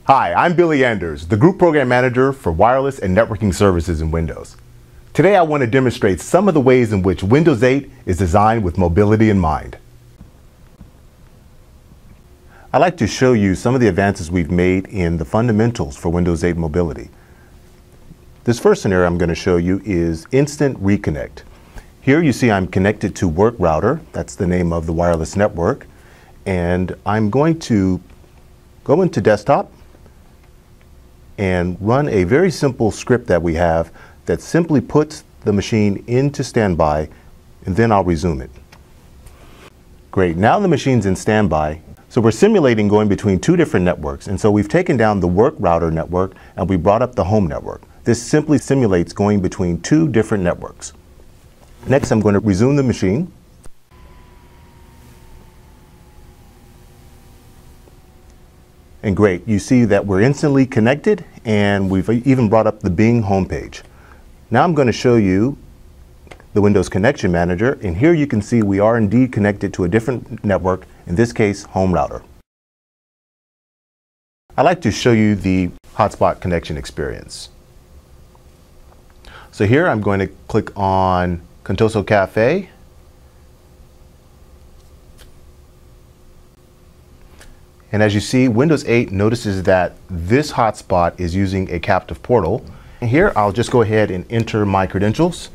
Hi, I'm Billy Anders, the Group Program Manager for Wireless and Networking Services in Windows. Today I want to demonstrate some of the ways in which Windows 8 is designed with mobility in mind. I'd like to show you some of the advances we've made in the fundamentals for Windows 8 mobility. This first scenario I'm going to show you is Instant Reconnect. Here you see I'm connected to Work Router, that's the name of the wireless network, and I'm going to go into Desktop and run a very simple script that we have that simply puts the machine into standby, and then I'll resume it. Great, now the machine's in standby. So we're simulating going between two different networks, and so we've taken down the Work Router network and we brought up the home network. This simply simulates going between two different networks. Next, I'm going to resume the machine. And great, you see that we're instantly connected and we've even brought up the Bing homepage. Now I'm going to show you the Windows Connection Manager, and here you can see we are indeed connected to a different network, in this case, Home Router. I'd like to show you the hotspot connection experience. So here I'm going to click on Contoso Cafe. And as you see, Windows 8 notices that this hotspot is using a captive portal. And here I'll just go ahead and enter my credentials.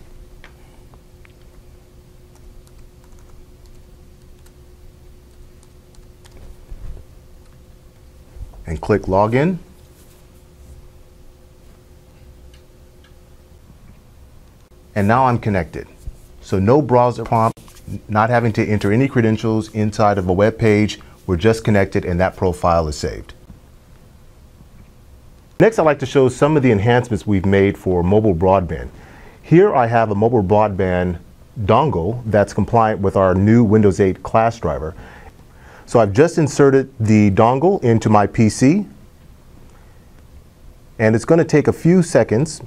And click Login. And now I'm connected. So no browser prompt, not having to enter any credentials inside of a web page. We're just connected and that profile is saved. Next, I'd like to show some of the enhancements we've made for mobile broadband. Here I have a mobile broadband dongle that's compliant with our new Windows 8 class driver. So I've just inserted the dongle into my PC, and it's going to take a few seconds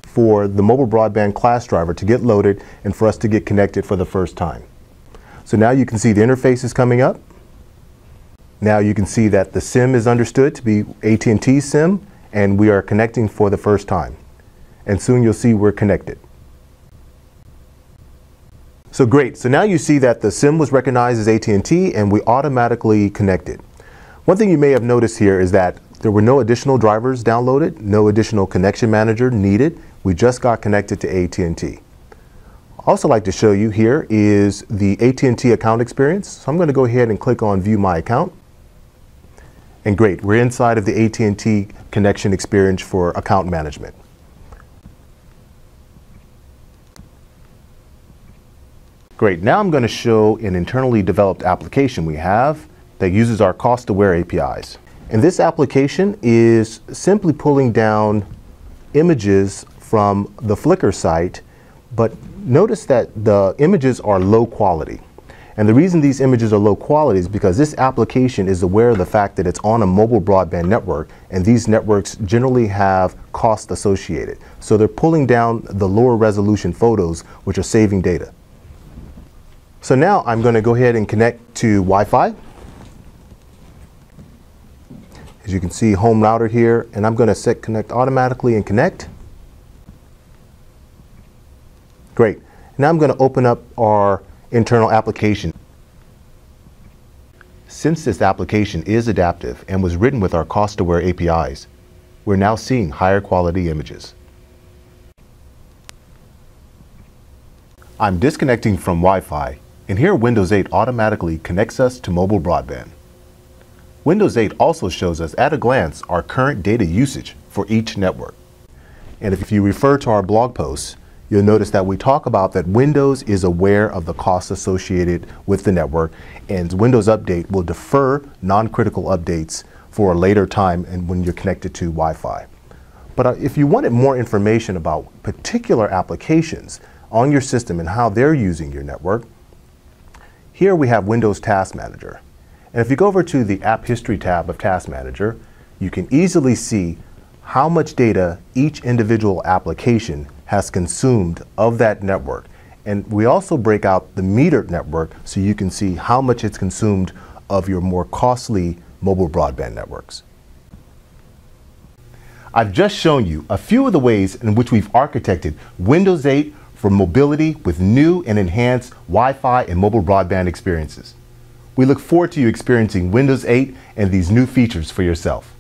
for the mobile broadband class driver to get loaded and for us to get connected for the first time. So now you can see the interface is coming up. Now you can see that the SIM is understood to be AT&T SIM, and we are connecting for the first time. And soon you'll see we're connected. So great, so now you see that the SIM was recognized as AT&T and we automatically connected. One thing you may have noticed here is that there were no additional drivers downloaded, no additional connection manager needed. We just got connected to AT&T. Also like to show you here is the AT&T account experience. So I'm going to go ahead and click on View My Account. And great, we're inside of the AT&T connection experience for account management. Great, now I'm going to show an internally developed application we have that uses our cost-aware APIs. And this application is simply pulling down images from the Flickr site, but notice that the images are low quality. And the reason these images are low quality is because this application is aware of the fact that it's on a mobile broadband network, and these networks generally have cost associated. So they're pulling down the lower resolution photos, which are saving data. So now I'm going to go ahead and connect to Wi-Fi. As you can see, Home Router here, and I'm going to set Connect Automatically and connect. Great. Now I'm going to open up our internal application. Since this application is adaptive and was written with our cost-aware APIs, we're now seeing higher quality images. I'm disconnecting from Wi-Fi, and here Windows 8 automatically connects us to mobile broadband. Windows 8 also shows us at a glance our current data usage for each network. And if you refer to our blog posts, you'll notice that we talk about that Windows is aware of the costs associated with the network, and Windows Update will defer non-critical updates for a later time and when you're connected to Wi-Fi. But if you wanted more information about particular applications on your system and how they're using your network, here we have Windows Task Manager. And if you go over to the App History tab of Task Manager, you can easily see how much data each individual application has consumed of that network. And we also break out the metered network so you can see how much it's consumed of your more costly mobile broadband networks. I've just shown you a few of the ways in which we've architected Windows 8 for mobility with new and enhanced Wi-Fi and mobile broadband experiences. We look forward to you experiencing Windows 8 and these new features for yourself.